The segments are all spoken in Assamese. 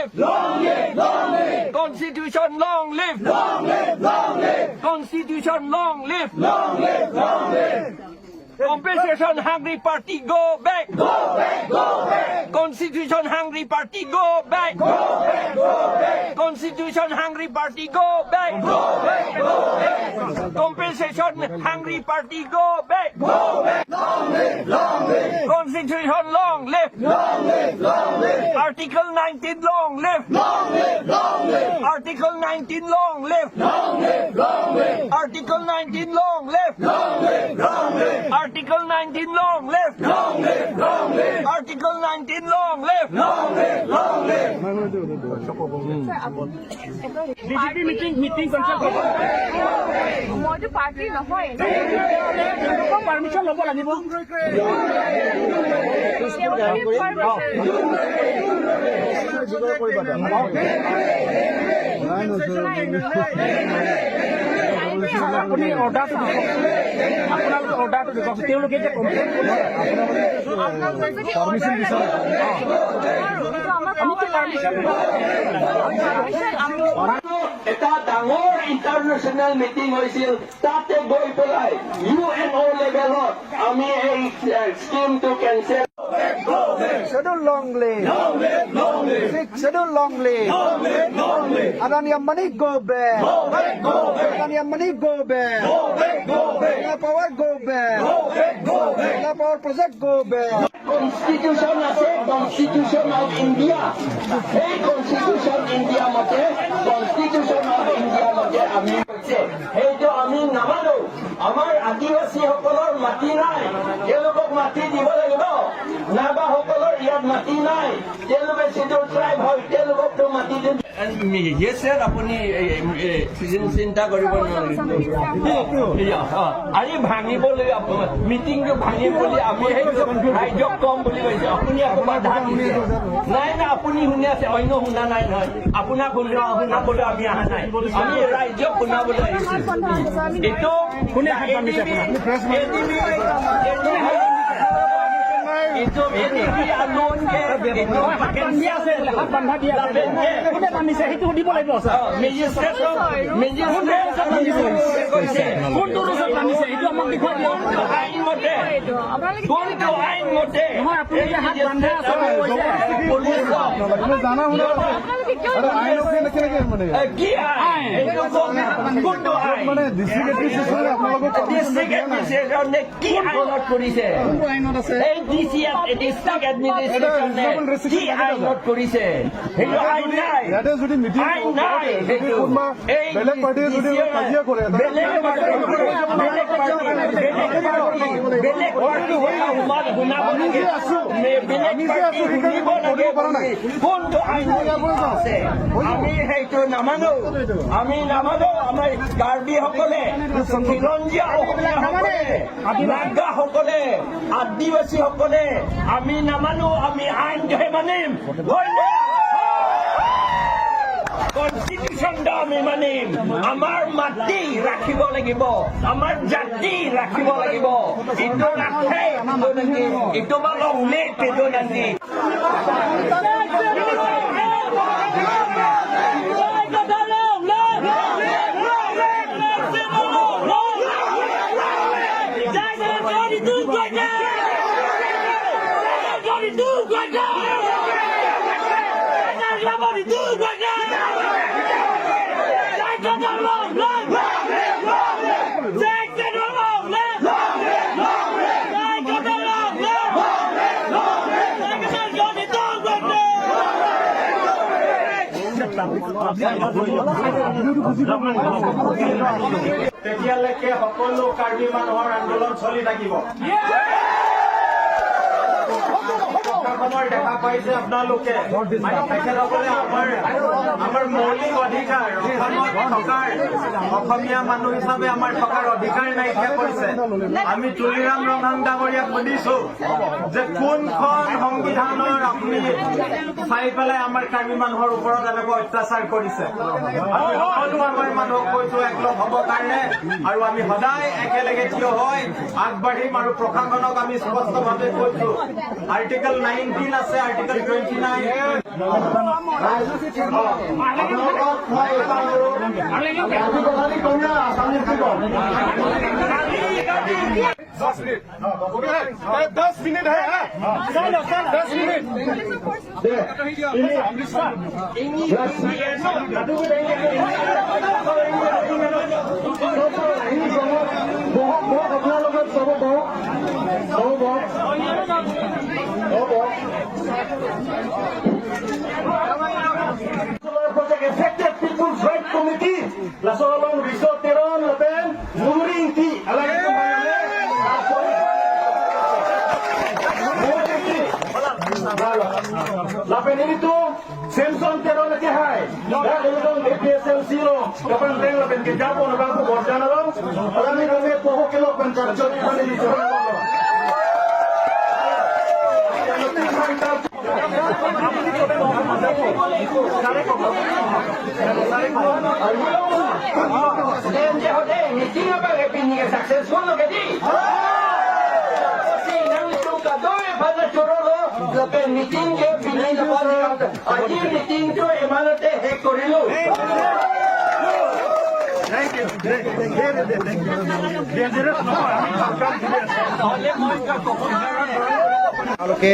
live! Long live! Long live! Constitution, long live! Long live! Long live! Constitution, long live! Long live! Long live! Compensation hungry party, go back! Go back! Go back! Constitution hungry party, go back! Go back! Go back! Constitution hungry party, go back! Go back! Go back! Compensation hungry party, go back! Go back! Long live! Long live! Constitution, long live! Long live! Long live! Article 19, long live! Long live! Long live! Article 19, long live! Long live! Long live! Article 19, long live! Long live! Long live! Article 19, long live! Long live! Long live! Article 19, long live! Long live! Long live! BJP meeting cancel কৰিব মইতো পাৰ্টি নহয় পাৰমিশন ল'ব লাগিব আপুনি অৰ্ডাৰটো আপোনালোকে অৰ্ডাৰটো দিব তেওঁলোকে যে কমপ্লেইন পাৰমিশন বিচাৰে এটা ডাঙৰ ইণ্টাৰনেশ্যনেল মিটিং হৈছিল তাতে গৈ পেলাই UNO লেভেলত আমি এই স্কিমটো cancel Schedule long live. Long live, long live. Schedule long live. Long live, long live. Adani Ambani go back. Go back, go back. Adani Ambani go back. Go back, go back. Solar power go back. Go back, go back. Solar power project go back. Constitution আছে Constitution of India এই Constitution India মতে Constitution of India মতে আমি সেইটো আমি নামানো আমাৰ আদিবাসীসকলৰ মাটি নাই তেওঁলোকক মাটি দিব লাগিব নাগাসকলৰ ইয়াত মাটি নাই তেওঁলোকে শিডিউল ট্ৰাইব হয় তেওঁলোককতো মাটি দিম সৰ আপুনি চিন্তা কৰিব নোৱাৰিব আজি ভাঙিবলৈ মিটিংটো ভাঙিবলৈ আমি সেইটো ৰাইজক কম বুলি কৈছে আপুনি আকৌ বাধা দিছে নাই না আপুনি শুনি আছে অন্য শুনা নাই নহয় আপোনাক শুনাবলৈ আমি অহা নাই আমি ৰাইজক শুনাবলৈ আহিছোঁ এইটো কোনে হাত বান্ধিছে হাত বান্ধা দিয়া কোনে বান্ধিছে সেইটো দিব লাগিব কোনটো ৰোজত বান্ধিছে এইটো আমাক দেখুৱাই দিয়ক আইন মতে কোনটো আইন মতে নহয় আপুনি যে হাত বান্ধা আছে জানা শুনা আইন কেনেকে মানে কি আইন কোনটো আইন মানে ডিস্ট্ৰিক্ট এডমিনিষ্ট্ৰেশ্যনে আপোনালোকক ডিস্ট্ৰিক্ট এডমিনিষ্ট্ৰেশ্যনে কি আইনত কৰিছে আইনত আছে এই ডিস্ট্ৰিক্ট এডমিনিষ্ট্ৰেশ্যনে কি আইনত কৰিছে সেইটো আইন নাই ইয়াতে যদি মিটিং আইন নাই কোনোবা বেলেগ পাৰ্টিয়ে যদি কাজিয়া কৰে বেলেগ পাৰ্টি কোনটো আইন আছে আমি সেইটো নামানো আমি নামানো আমাৰ কাৰ্বিসকলে খিলঞ্জীয়া অসমীয়াসকলে নাগাসকলে আদিবাসীসকলে আমি নামানো আমি আইনটোহে মানিম কনষ্টিটিউশ্যনটো আমি মানিম আমাৰ মাটি ৰাখিব লাগিব আমাৰ জাতি ৰাখিব লাগিব ইটো ৰাখে ইটো বা লংলে পেটো নানি তেতিয়ালৈকে সকলো কাৰ্বি মানুহৰ আন্দোলন চলি থাকিব দেখা পাইছে আপোনালোকে তেখেতসকলে আমাৰ মৌলিক অধিকাৰ থকাৰ অসমীয়া মানুহ হিচাপে আমাৰ থকাৰ অধিকাৰ নাইকিয়া কৰিছে আমি তুলিৰাম ৰঙাং ডাঙৰীয়াক সুধিছো যে কোনখন সংবিধানৰ আপুনি চাই পেলাই আমাৰ কাৰ্বি মানুহৰ ওপৰত এনেকুৱা অত্যাচাৰ কৰিছে আমি সকলো আমাৰ মানুহক কৈছো একলগ হ'ব কাৰণে আৰু আমি সদায় একেলগে থিয় হৈ আগবাঢ়িম আৰু প্ৰশাসনক আমি স্পষ্টভাৱে কৈছো আৰ্টিকল 19 আছে আৰ্টিকল 29 दस मिनट है 10 minute Effective People's Rights Committee, la solong risoteron laben murinti alagay ko lapen itu Samson teron ke hai dah dong APSL 0 kapan teng lapen ke japo na bago borjana dong alami rame poho kilo pancharjot bani di joran meeting ke pilih dapat aji meeting tu emanate hack korilu. তেওঁলোকে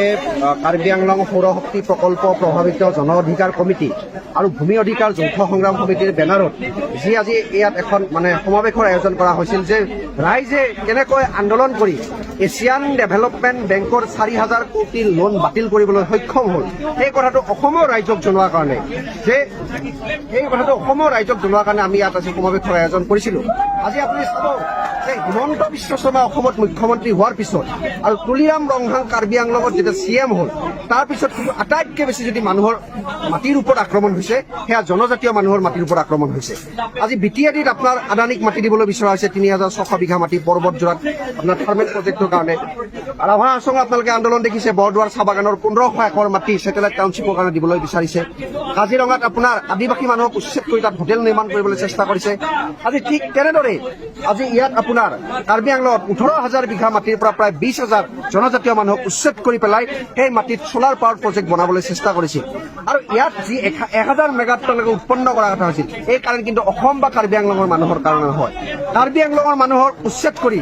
কাৰ্বি আংলং সৌৰ শক্তি প্ৰকল্প প্ৰভাৱিত জন অধিকাৰ কমিটি আৰু ভূমি অধিকাৰ যৌথ সংগ্ৰাম সমিতিৰ বেনাৰত যি আজি ইয়াত এখন সমাৱেশৰ আয়োজন কৰা হৈছিল যে ৰাইজে কেনেকৈ আন্দোলন কৰি এছিয়ান ডেভেলপমেণ্ট বেংকৰ 4,000 কোটি লোন বাতিল কৰিবলৈ সক্ষম হ'ল সেই কথাটো অসমৰ ৰাইজক জনোৱাৰ কাৰণে আমি ইয়াত আজি সমাৱেশৰ আয়োজন কৰিছিলোঁ। আজি আপুনি চাব যে হিমন্ত বিশ্ব শৰ্মা অসমত মুখ্যমন্ত্ৰী হোৱাৰ পিছত আৰু তুলিৰাম ৰংহাং কাৰ্বি আংলঙত যেতিয়া CM হ'ল তাৰ পিছত কিন্তু আটাইতকৈ বেছি যদি মানুহৰ মাটিৰ ওপৰত আক্ৰমণ হৈছে সেয়া জনজাতীয় মানুহৰ মাটিৰ ওপৰত আক্ৰমণ হৈছে। আজি BTADত আপোনাৰ আদানীক মাটি দিবলৈ বিচৰা হৈছে 3,600 বিঘা মাটি পৰ্বতজোৰাত আপোনাৰ থাৰ্মেল প্ৰজেক্টৰ কাৰণে। ৰাভা আচং আপোনালোকে আন্দোলন দেখিছে বৰদুৱাৰ চাহ বাগানৰ 1500 একৰ মাটি ছেটেলাইট টাউনশ্বিপৰ কাৰণে দিবলৈ বিচাৰিছে। কাজিৰঙাত আপোনাৰ আদিবাসী মানুহক উচ্ছেদ কৰি তাত হোটেল নিৰ্মাণ কৰিবলৈ চেষ্টা কৰিছে। আজি ঠিক তেনেদৰে আজি ইয়াত আপোনাৰ কাৰ্বি আংলঙত 18,000 বিঘা মাটিৰ পৰা প্ৰায় 20,000 জনজাতীয় মানুহক উচ্ছেদ কৰি পেলাই সেই মাটিত সোলাৰ পাৱাৰ প্ৰজেক্ট বনাবলৈ চেষ্টা কৰিছিল। আৰু ইয়াত যি 1,000 মেগাটনলৈকে উৎপন্ন কৰাৰ কথা হৈছিল এই কাৰণ কিন্তু অসম বা কাৰ্বি আংলঙৰ মানুহৰ কাৰণে নহয়। কাৰ্বি আংলঙৰ মানুহক উচ্ছেদ কৰি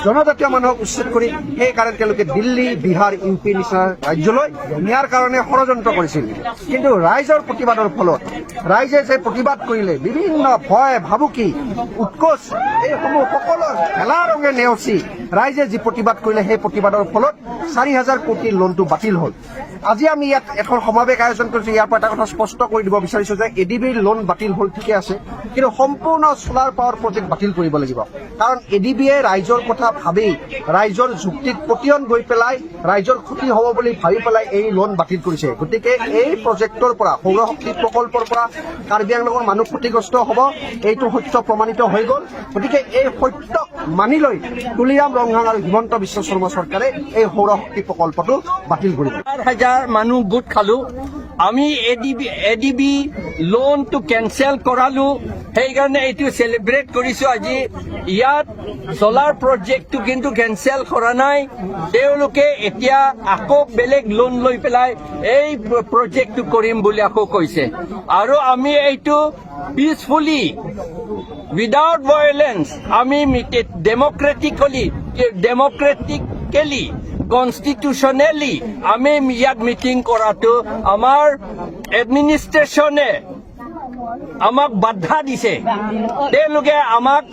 জনজাতীয় মানুহক উচ্ছেদ কৰি সেই কাৰণে তেওঁলোকে দিল্লী বিহাৰ UP নিচিনা ৰাজ্যলৈ নিয়াৰ কাৰণে ষড়যন্ত্ৰ কৰিছিল। কিন্তু ৰাইজৰ প্ৰতিবাদৰ ফলত ৰাইজে যে প্ৰতিবাদ কৰিলে বিভিন্ন ভয় ভাবুকি উৎকোচ এইসমূহ সকলো খেলা ৰঙে নেওচি ৰাইজে যি প্ৰতিবাদ কৰিলে সেই প্ৰতিবাদৰ ফলত 4,000 কোটি লোনটো বাতিল হ'ল। আজি আমি ইয়াত এখন সমাৱেশ আয়োজন কৰিছো। ইয়াৰ পৰা এটা কথা স্পষ্ট কৰি দিব বিচাৰিছো যে ADBৰ লোন বাতিল হ'ল ঠিকে আছে, কিন্তু সম্পূৰ্ণ সোলাৰ পাৱাৰ প্ৰজেক্ট বাতিল কৰিব লাগিব। কাৰণ ADBয়ে ৰাইজৰ কথা ভাবি ৰাইজৰ যুক্তিত পতিয়ন গৈ পেলাই ৰাইজৰ ক্ষতি হ'ব বুলি ভাবি পেলাই এই লোন বাতিল কৰিছে। গতিকে এই প্ৰজেক্টৰ পৰা সৌৰ শক্তি প্ৰকল্পৰ পৰা কাৰ্বি আংলঙৰ মানুহ ক্ষতিগ্ৰস্ত হ'ব, এইটো সত্য প্ৰমাণিত হৈ গ'ল। গতিকে এই সত্য মানি লৈ তুলিৰাম ৰংহাং আৰু হিমন্ত বিশ্ব শৰ্মা চৰকাৰে এই সৌৰ শক্তি প্ৰকল্পটো বাতিল কৰিব। হাজাৰ মানুহ গোট খালো, আমি ADB লোনটো কেনচেল কৰালো, সেইকাৰণে এইটো চেলিব্ৰেট কৰিছো। আজি ইয়াত চলাৰ প্ৰজেক্টটো কিন্তু কেনচেল কৰা নাই, তেওঁলোকে এতিয়া আকৌ বেলেগ লোন লৈ পেলাই এই প্ৰজেক্টটো কৰিম বুলি আকৌ কৈছে। আৰু আমি এইটো পিচফুলি উইদাউট ভায়োলেন্স আমি ডেমক্ৰেটিকেলি কনষ্টিটিউচনেলি আমি ইয়াত মিটিং কৰাটো আমাৰ এডমিনিষ্ট্ৰেশ্যনে আমাক বাধা দিছে, তেওঁলোকে আমাক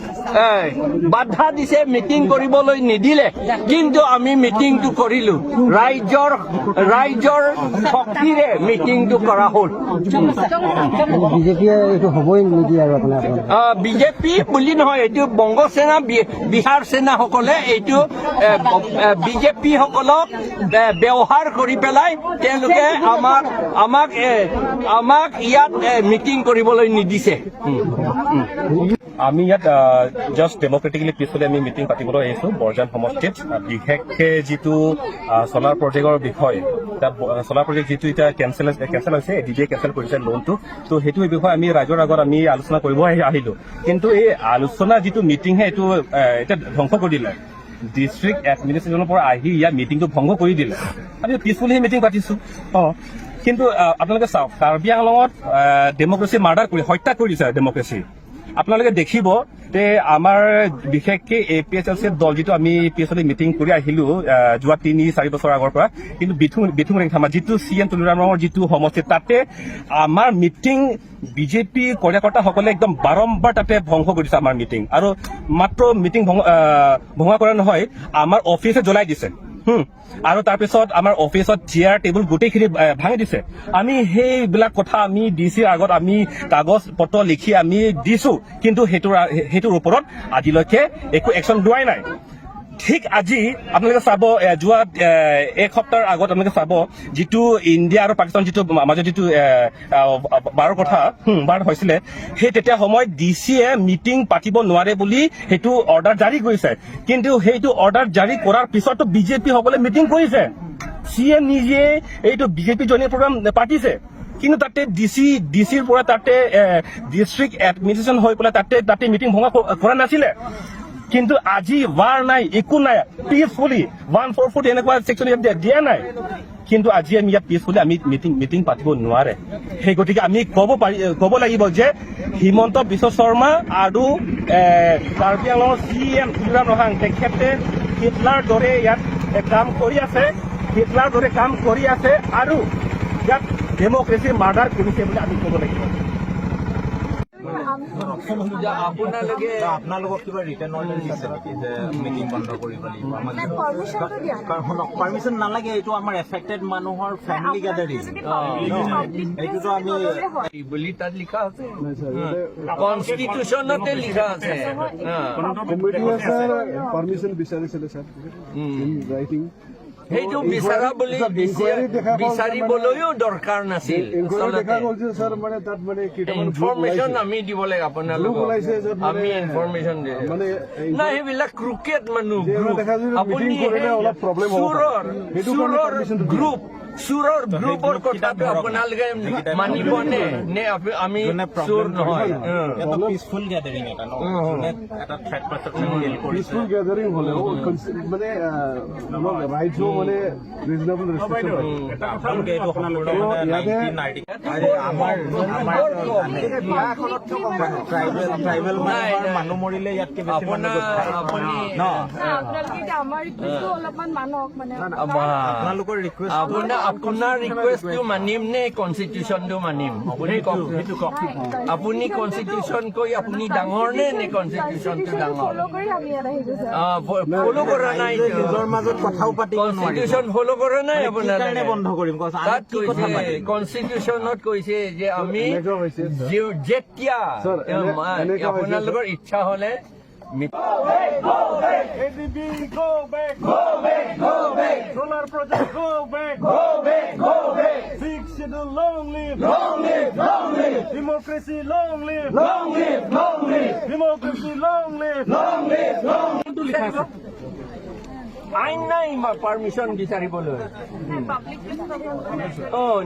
বাধা দিছে, মিটিং কৰিবলৈ নিদিলে। কিন্তু আমি মিটিংটো কৰিলো, ৰাইজৰ শক্তিৰে মিটিংটো কৰা হ'ল। বিজেপিয়ে এইটো হ'বই নিদিয়ে আৰু আপোনাৰ বিজেপি বুলি নহয়, এইটো বংগ সেনা বিহাৰ সেনাসকলে এইটো বিজেপি সকলক ব্যৱহাৰ কৰি পেলাই তেওঁলোকে আমাক ইয়াত মিটিং কৰিবলৈ নিদিছে। আমি ইয়াত জাষ্ট ডেমক্ৰেটিকেলি পিছফুলি আমি মিটিং পাতিবলৈ আহিছো বৰজান সমষ্টিত। বিশেষকে যিটো চলাৰ প্ৰজেক্টৰ বিষয়, তাত চলাৰ প্ৰজেক্ট যিটো এতিয়া কেনচেল হৈছে, ADBয়ে কেনচেল কৰিছে লোনটো, তো সেইটো বিষয়ে আমি ৰাইজৰ আগত আমি আলোচনা কৰিব আহিলো। কিন্তু এই আলোচনা যিটো মিটিংহে এইটো এতিয়া ধ্বংস কৰি দিলে। ডিষ্ট্ৰিক্ট এডমিনিষ্ট্ৰেশ্যনৰ পৰা আহি ইয়াত মিটিংটো ভংগ কৰি দিলে। আমি পিছফুলি মিটিং পাতিছো। কিন্তু আপোনালোকে চাওক কাৰ্বি আংলঙত ডেমক্ৰেচি মাৰ্ডাৰ কৰি হত্যা কৰিছে ডেমক্ৰেচি। আপোনালোকে দেখিব যে আমাৰ বিশেষকে APSLC দল যিটো আমি PSLC মিটিং কৰি আহিলো যোৱা 3-4 বছৰ আগৰ পৰা, কিন্তু বিথুং ৰেংথামা যিটো CM তুলিৰাম ৰঙৰ যিটো সমষ্টি তাতে আমাৰ মিটিং বিজেপি কাৰ্যকৰ্তাসকলে একদম বাৰম্বাৰ তাতে ভংগ কৰিছে আমাৰ মিটিং, আৰু মাত্ৰ মিটিং ভঙা কৰা নহয়, আমাৰ অফিচে জ্বলাই দিছে। আৰু তাৰপিছত আমাৰ অফিচত চেয়াৰ টেবুল গোটেইখিনি ভাঙি দিছে। আমি সেইবিলাক কথা আমি DCৰ আগত আমি কাগজ পত্ৰ লিখি আমি দিছো, কিন্তু সেইটোৰ ওপৰত আজিলৈকে একো একশ্যন লোৱাই নাই। ঠিক আজি আপোনালোকে চাব যোৱা এক সপ্তাহৰ আগত আপোনালোকে চাব যিটো ইণ্ডিয়া আৰু পাকিস্তান যিটো মাজত যিটো বাৰৰ কথা বাৰ হৈছিলে, সেই তেতিয়া সময়ত DCয়ে মিটিং পাতিব নোৱাৰে বুলি সেইটো অৰ্ডাৰ জাৰি কৰিছে, কিন্তু সেইটো অৰ্ডাৰ জাৰি কৰাৰ পিছতো বিজেপি সকলে মিটিং কৰিছে। CM নিজে এইটো বিজেপি জইনিং প্ৰগ্ৰাম পাতিছে, কিন্তু তাতে ডিচিৰ পৰা তাতে ডিষ্ট্ৰিক্ট এডমিনিষ্ট্ৰেশ্যন হৈ পেলাই তাতে মিটিং ভঙা কৰা নাছিলে। কিন্তু আজি ৱাৰ নাই, একো নাই, পিচফুলি 144 এনেকুৱা ছেকশ্যন দিয়া নাই, কিন্তু আজি আমি ইয়াত পিচফুলি আমি মিটিং পাতিব নোৱাৰে। সেই গতিকে আমি ক'ব লাগিব যে হিমন্ত বিশ্ব শৰ্মা আৰু কাৰ্বি আংলঙৰ CM তুলিৰাম ৰহাং তেখেতে হিটলাৰ দৰে ইয়াত কাম কৰি আছে আৰু ইয়াত ডেমক্ৰেচি মাৰ্ডাৰ কৰিছে বুলি আমি ক'ব লাগিব। আপোনালোকক কিবা ৰিটাৰ্ণ অৰ্ডাৰ দিছে নেকি যে মিটিং বন্ধ কৰিব লাগিব? পাৰ্মিশ্যন নালাগে, এইটো আমাৰ এফেক্টেড মানুহৰ ফেমিলি গেডাৰিং, এইটোতো আমি বুলি তাত লিখা আছে, কনষ্টিটিউচনতে লিখা আছে। পাৰ্মিশ্যন বিচাৰিছিলে ছাৰ ৰাইটিং, সেইটো বিচাৰিবলৈও দৰকাৰ নাছিল। ইনফৰমেশ্যন আমি দিব লাগে আপোনালোকক, আমি ইনফৰমেশ্যন দিম না। সেইবিলাক ক্ৰিকেট মানুহ আপুনি চুৰৰ গ্ৰুপৰ কথাটো আপোনালোকে মানিবনে নে আমি চুৰ নহয়? পিচফুল গেডাৰিং এটা এটা থ্ৰেট পাৰচেপশ্যন ডিল কৰিছে। পিচফুল গেদাৰিং হ'লেও মানে ৰাইজো মানে ৰিজনেবল ৰেষ্ট্ৰিকশ্যন আপোনালোকে এইটো আপোনালোকে ট্ৰাইবেল মানুহ মৰিলে ইয়াতকে বেছি আপোনালোকৰ ৰিকুৱেষ্ট, আপোনাৰ ৰিকুৱেষ্টটো মানিম নে কনষ্টিটিউচনটো মানিম? আপুনি কওক, আপুনি কনষ্টিটিউচন কৈ আপুনি ডাঙৰ নে কনষ্টিটিউচনটো ডাঙৰ? ফলো কৰা নাই, নিজৰ মাজত কথাও পাতি কনষ্টিটিউচন ফলো কৰা নাই আপোনালোকে বন্ধ কৰিম। তাত কৈছে কনষ্টিটিউচনত কৈছে যে আমি যেতিয়া আপোনালোকৰ ইচ্ছা হলে ADB go back, solar project go back, sixth schedule long live, democracy long live, democracy long live. আইন নাই পাৰ্মিশ্যন বিচাৰিবলৈ।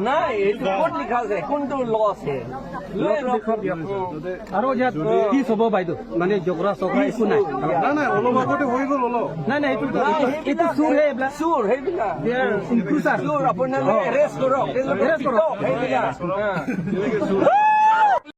নাই, এইটো ক'ত লিখা আছে? কোনটো ল আছে? আৰু ইয়াত কি হ'ব বাইদেউ, মানে জগৰা চগৰা একো নাই। নাই অলপ আগতে হৈ গ'ল অলপ। নাই এইটো চুৰহে এইবিলাক, চুৰ সেইবিলাক চুৰ আপোনালোকে এৰেষ্ট কৰক সেইবিলাক।